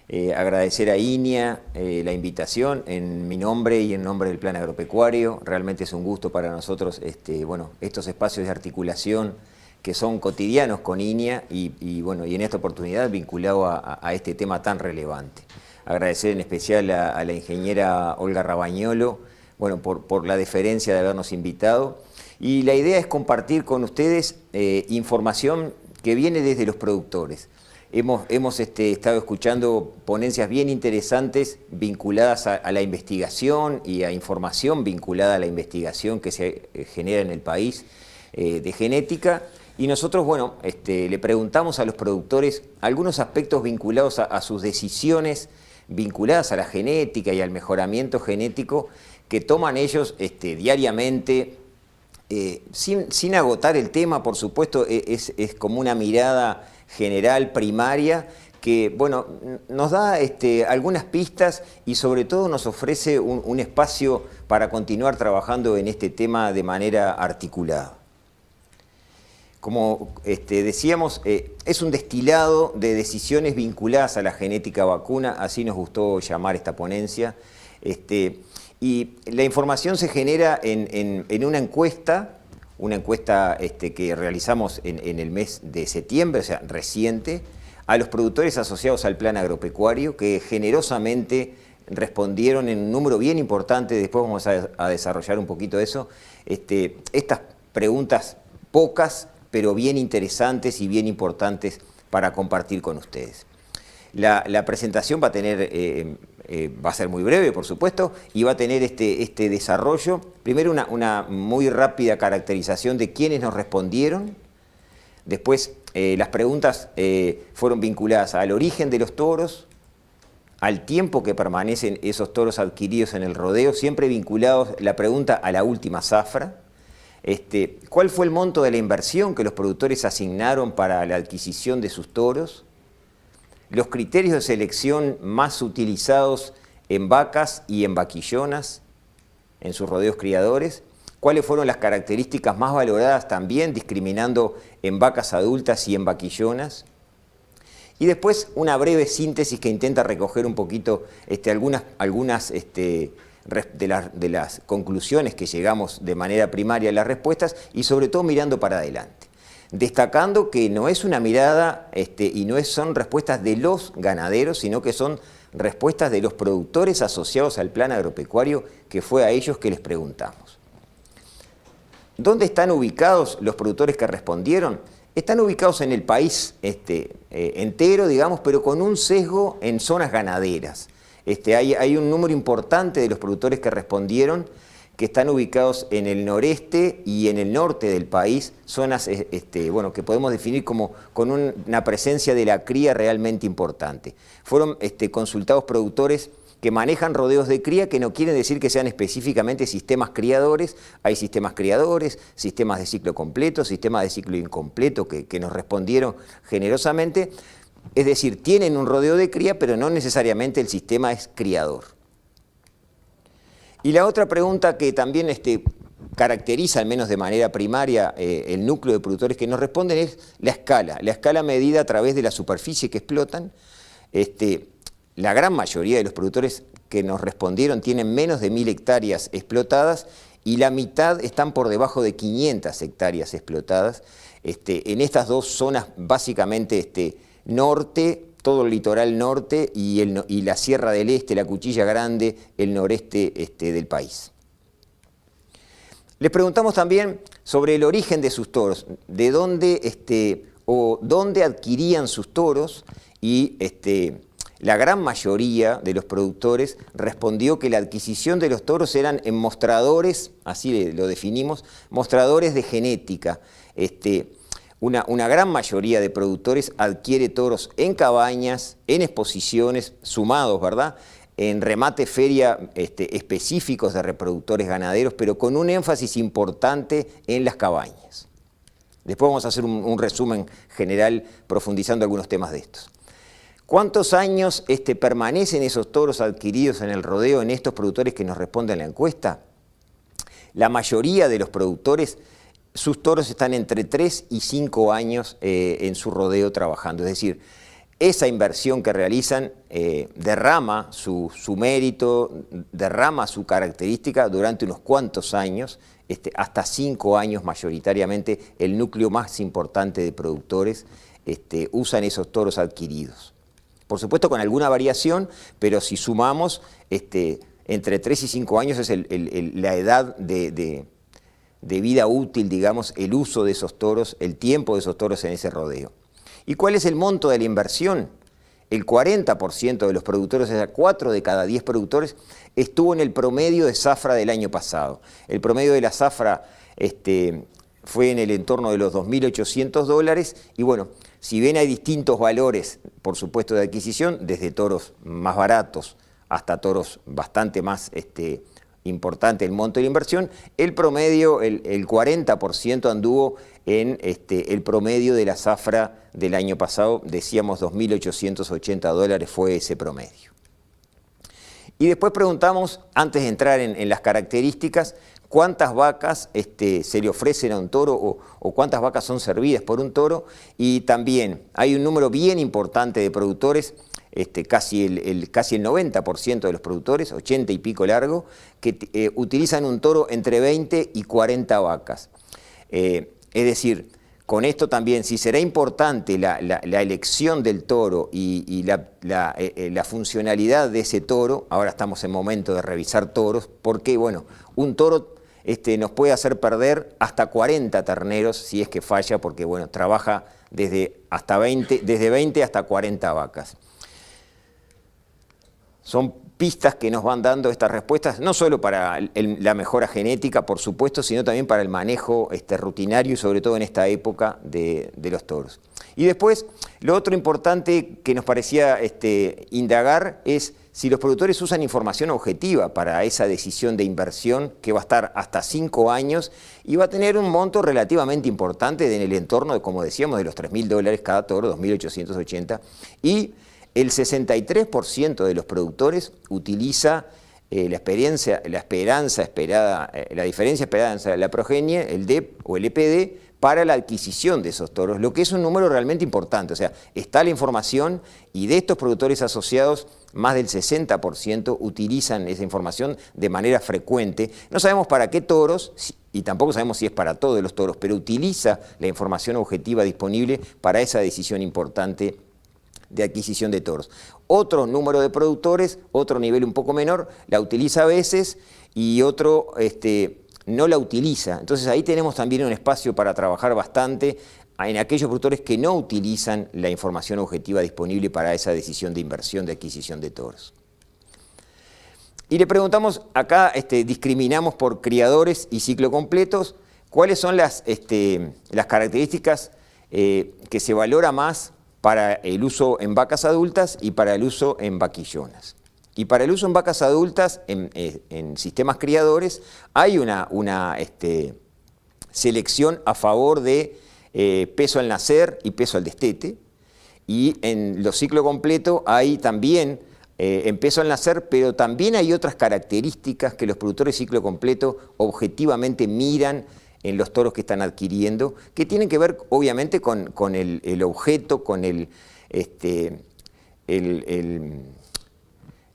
Agradecer a INIA la invitación en mi nombre y en nombre del Plan Agropecuario. Realmente es un gusto para nosotros estos espacios de articulación que son cotidianos con INIA y en esta oportunidad vinculado a este tema tan relevante. Agradecer en especial a la ingeniera Olga Rabañolo por la deferencia de habernos invitado. Y la idea es compartir con ustedes información que viene desde los productores. Hemos estado escuchando ponencias bien interesantes vinculadas a la investigación y a información vinculada a la investigación que se genera en el país de genética. Y nosotros, le preguntamos a los productores algunos aspectos vinculados a sus decisiones vinculadas a la genética y al mejoramiento genético que toman ellos diariamente, sin agotar el tema, por supuesto, es como una mirada general, primaria, que nos da algunas pistas y sobre todo nos ofrece un espacio para continuar trabajando en este tema de manera articulada. Como decíamos, es un destilado de decisiones vinculadas a la genética vacuna, así nos gustó llamar esta ponencia. Y la información se genera en una encuesta que realizamos en el mes de septiembre, o sea, reciente, a los productores asociados al Plan Agropecuario, que generosamente respondieron en un número bien importante, después vamos a desarrollar un poquito eso, estas preguntas pocas, pero bien interesantes y bien importantes para compartir con ustedes. La presentación va a ser muy breve, por supuesto, y va a tener este desarrollo. Primero una muy rápida caracterización de quiénes nos respondieron. Después las preguntas fueron vinculadas al origen de los toros, al tiempo que permanecen esos toros adquiridos en el rodeo, siempre vinculados la pregunta a la última zafra. ¿Cuál fue el monto de la inversión que los productores asignaron para la adquisición de sus toros? Los criterios de selección más utilizados en vacas y en vaquillonas, en sus rodeos criadores. ¿Cuáles fueron las características más valoradas también, discriminando en vacas adultas y en vaquillonas? Y después una breve síntesis que intenta recoger un poquito algunas de las conclusiones que llegamos de manera primaria a las respuestas y sobre todo mirando para adelante. Destacando que no es una mirada y son respuestas de los ganaderos, sino que son respuestas de los productores asociados al Plan Agropecuario, que fue a ellos que les preguntamos. ¿Dónde están ubicados los productores que respondieron? Están ubicados en el país entero, digamos, pero con un sesgo en zonas ganaderas. Hay un número importante de los productores que respondieron que están ubicados en el noreste y en el norte del país, zonas que podemos definir como con una presencia de la cría realmente importante. Fueron consultados productores que manejan rodeos de cría, que no quieren decir que sean específicamente sistemas criadores. Hay sistemas criadores, sistemas de ciclo completo, sistemas de ciclo incompleto que nos respondieron generosamente. Es decir, tienen un rodeo de cría, pero no necesariamente el sistema es criador. Y la otra pregunta que también caracteriza, al menos de manera primaria, el núcleo de productores que nos responden es la escala medida a través de la superficie que explotan. La gran mayoría de los productores que nos respondieron tienen menos de 1000 hectáreas explotadas y la mitad están por debajo de 500 hectáreas explotadas. En estas dos zonas, básicamente norte, todo el litoral norte y la Sierra del Este, la Cuchilla Grande, el noreste del país. Les preguntamos también sobre el origen de sus toros, de dónde dónde adquirían sus toros, y la gran mayoría de los productores respondió que la adquisición de los toros eran en mostradores, así lo definimos, mostradores de genética. Una gran mayoría de productores adquiere toros en cabañas, en exposiciones, sumados, ¿verdad?, en remate feria específicos de reproductores ganaderos, pero con un énfasis importante en las cabañas. Después vamos a hacer un resumen general profundizando algunos temas de estos. ¿Cuántos años permanecen esos toros adquiridos en el rodeo en estos productores que nos responden la encuesta? La mayoría de los productores, sus toros están entre 3 y 5 años en su rodeo trabajando. Es decir, esa inversión que realizan derrama su mérito, derrama su característica durante unos cuantos años, hasta 5 años mayoritariamente. El núcleo más importante de productores usan esos toros adquiridos. Por supuesto con alguna variación, pero si sumamos, entre 3 y 5 años es la edad de vida útil, digamos, el uso de esos toros, el tiempo de esos toros en ese rodeo. ¿Y cuál es el monto de la inversión? El 40% de los productores, o sea, 4 de cada 10 productores, estuvo en el promedio de zafra del año pasado. El promedio de la zafra fue en el entorno de los $2.800 y bueno, si bien hay distintos valores, por supuesto, de adquisición, desde toros más baratos hasta toros bastante más importante el monto de la inversión, el promedio, el 40% anduvo en el promedio de la zafra del año pasado, decíamos $2.880 fue ese promedio. Y después preguntamos, antes de entrar en las características, cuántas vacas se le ofrecen a un toro o cuántas vacas son servidas por un toro, y también hay un número bien importante de productores, casi el 90% de los productores, 80 y pico largo, que utilizan un toro entre 20 y 40 vacas. Es decir, con esto también, si será importante la elección del toro y la funcionalidad de ese toro, ahora estamos en momento de revisar toros, porque bueno, un toro nos puede hacer perder hasta 40 terneros si es que falla, porque bueno, trabaja desde 20 hasta 40 vacas. Son pistas que nos van dando estas respuestas, no solo para la mejora genética, por supuesto, sino también para el manejo rutinario y sobre todo en esta época de los toros. Y después, lo otro importante que nos parecía indagar es si los productores usan información objetiva para esa decisión de inversión que va a estar hasta 5 años y va a tener un monto relativamente importante en el entorno de, como decíamos, de los $3.000 cada toro, 2.880, y el 63% de los productores utiliza la diferencia esperada entre la progenie, el DEP o el EPD, para la adquisición de esos toros, lo que es un número realmente importante. O sea, está la información y de estos productores asociados, más del 60% utilizan esa información de manera frecuente. No sabemos para qué toros, y tampoco sabemos si es para todos los toros, pero utiliza la información objetiva disponible para esa decisión importante de adquisición de toros. Otro número de productores, otro nivel un poco menor, la utiliza a veces y otro no la utiliza. Entonces ahí tenemos también un espacio para trabajar bastante en aquellos productores que no utilizan la información objetiva disponible para esa decisión de inversión de adquisición de toros. Y le preguntamos, acá discriminamos por criadores y ciclo completos, cuáles son las características que se valora más para el uso en vacas adultas y para el uso en vaquillonas. Y para el uso en vacas adultas, en sistemas criadores, hay una selección a favor de peso al nacer y peso al destete. Y en los ciclo completo hay también en peso al nacer, pero también hay otras características que los productores de ciclo completo objetivamente miran en los toros que están adquiriendo, que tienen que ver obviamente con el objeto, con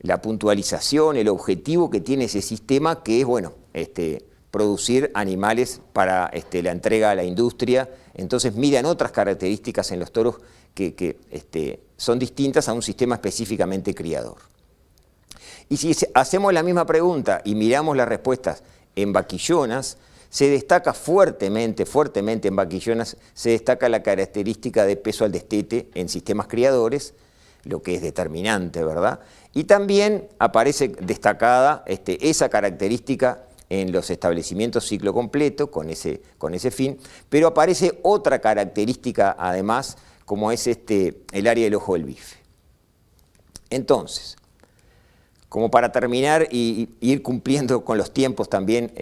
la puntualización, el objetivo que tiene ese sistema, que es, bueno, producir animales para la entrega a la industria. Entonces miran otras características en los toros que son distintas a un sistema específicamente criador. Y si hacemos la misma pregunta y miramos las respuestas en vaquillonas, se destaca fuertemente en vaquillonas, se destaca la característica de peso al destete en sistemas criadores, lo que es determinante, ¿verdad? Y también aparece destacada esa característica en los establecimientos ciclo completo, con ese fin, pero aparece otra característica además, como es el área del ojo del bife. Entonces, como para terminar y ir cumpliendo con los tiempos también,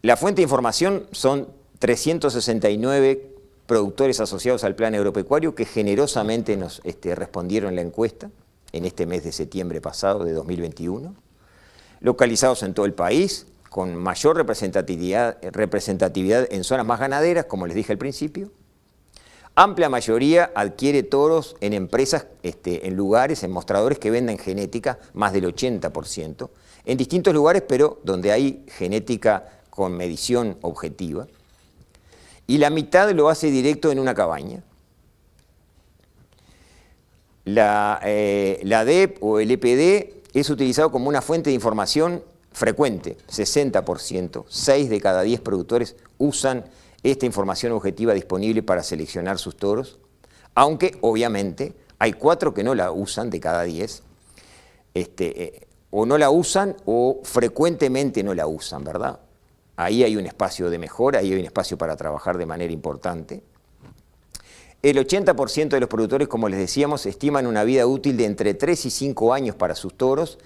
la fuente de información son 369 productores asociados al Plan Agropecuario que generosamente nos respondieron la encuesta en este mes de septiembre pasado de 2021, localizados en todo el país, con mayor representatividad en zonas más ganaderas, como les dije al principio. Amplia mayoría adquiere toros en empresas, en lugares, en mostradores que venden genética, más del 80%, en distintos lugares, pero donde hay genética con medición objetiva. Y la mitad lo hace directo en una cabaña. La DEP o el EPD es utilizado como una fuente de información frecuente, 60%, 6 de cada 10 productores usan esta información objetiva disponible para seleccionar sus toros, aunque obviamente hay 4 que no la usan de cada 10, o no la usan o frecuentemente no la usan, ¿verdad? Ahí hay un espacio de mejora, ahí hay un espacio para trabajar de manera importante. El 80% de los productores, como les decíamos, estiman una vida útil de entre 3 y 5 años para sus toros.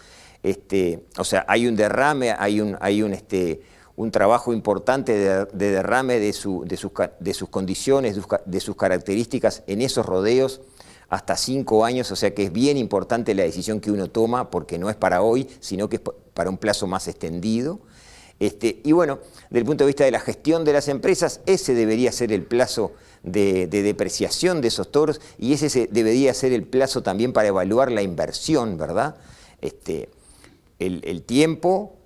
O sea, hay un derrame, hay un trabajo importante de derrame de sus condiciones, de sus características en esos rodeos hasta 5 años, o sea que es bien importante la decisión que uno toma porque no es para hoy, sino que es para un plazo más extendido. Y bueno, desde el punto de vista de la gestión de las empresas, ese debería ser el plazo de depreciación de esos toros y ese debería ser el plazo también para evaluar la inversión, ¿verdad? El tiempo,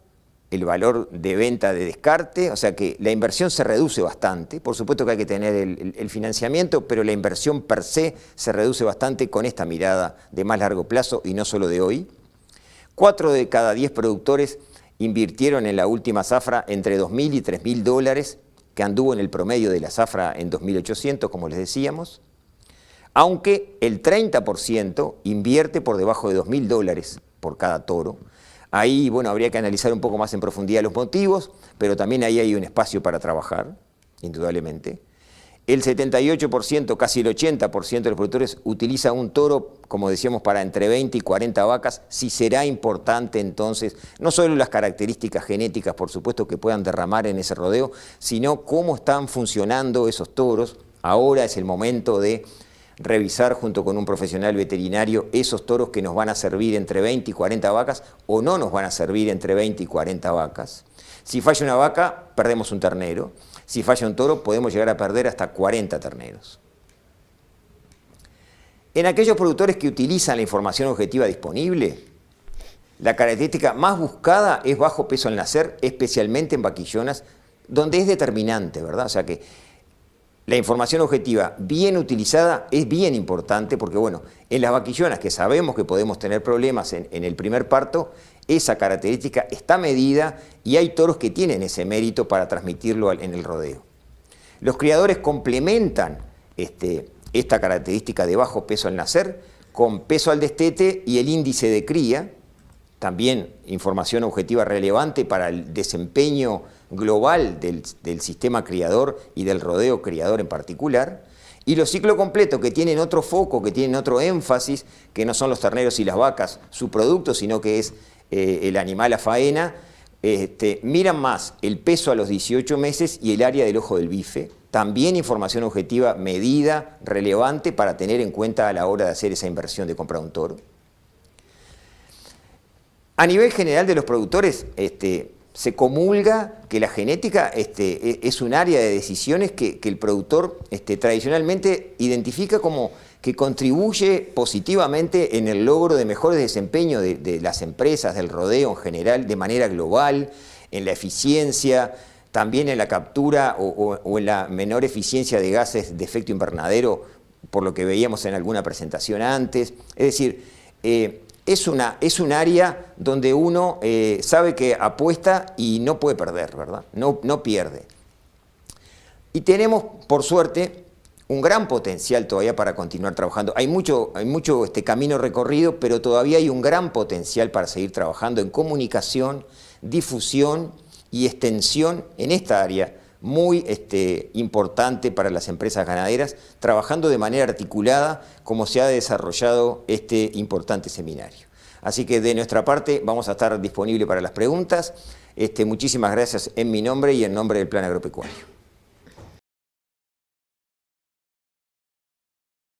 el valor de venta de descarte, o sea que la inversión se reduce bastante, por supuesto que hay que tener el financiamiento, pero la inversión per se se reduce bastante con esta mirada de más largo plazo y no solo de hoy. 4 de cada 10 productores invirtieron en la última zafra entre $2.000 y $3.000, que anduvo en el promedio de la zafra en 2.800, como les decíamos, aunque el 30% invierte por debajo de $2.000 por cada toro. Ahí, bueno, habría que analizar un poco más en profundidad los motivos, pero también ahí hay un espacio para trabajar, indudablemente. El 78%, casi el 80% de los productores utiliza un toro, como decíamos, para entre 20 y 40 vacas. Si será importante entonces, no solo las características genéticas, por supuesto, que puedan derramar en ese rodeo, sino cómo están funcionando esos toros. Ahora es el momento de revisar junto con un profesional veterinario esos toros que nos van a servir entre 20 y 40 vacas o no nos van a servir entre 20 y 40 vacas. Si falla una vaca, perdemos un ternero. Si falla un toro, podemos llegar a perder hasta 40 terneros. En aquellos productores que utilizan la información objetiva disponible, la característica más buscada es bajo peso al nacer, especialmente en vaquillonas, donde es determinante, ¿verdad? O sea que la información objetiva bien utilizada es bien importante porque, bueno, en las vaquillonas que sabemos que podemos tener problemas en el primer parto, esa característica está medida y hay toros que tienen ese mérito para transmitirlo en el rodeo. Los criadores complementan esta característica de bajo peso al nacer con peso al destete y el índice de cría, también información objetiva relevante para el desempeño global del sistema criador y del rodeo criador en particular, y los ciclos completos que tienen otro foco, que tienen otro énfasis, que no son los terneros y las vacas su producto, sino que es el animal a faena, miran más el peso a los 18 meses y el área del ojo del bife, también información objetiva medida, relevante para tener en cuenta a la hora de hacer esa inversión de comprar un toro. A nivel general de los productores, se comulga que la genética es un área de decisiones que el productor tradicionalmente identifica como que contribuye positivamente en el logro de mejores desempeños de las empresas, del rodeo en general, de manera global, en la eficiencia, también en la captura o en la menor eficiencia de gases de efecto invernadero, por lo que veíamos en alguna presentación antes. Es decir, es un área donde uno sabe que apuesta y no puede perder, ¿verdad? No pierde. Y tenemos, por suerte, un gran potencial todavía para continuar trabajando. Hay mucho camino recorrido, pero todavía hay un gran potencial para seguir trabajando en comunicación, difusión y extensión en esta área muy importante para las empresas ganaderas, trabajando de manera articulada como se ha desarrollado este importante seminario. Así que de nuestra parte vamos a estar disponibles para las preguntas. Muchísimas gracias en mi nombre y en nombre del Plan Agropecuario.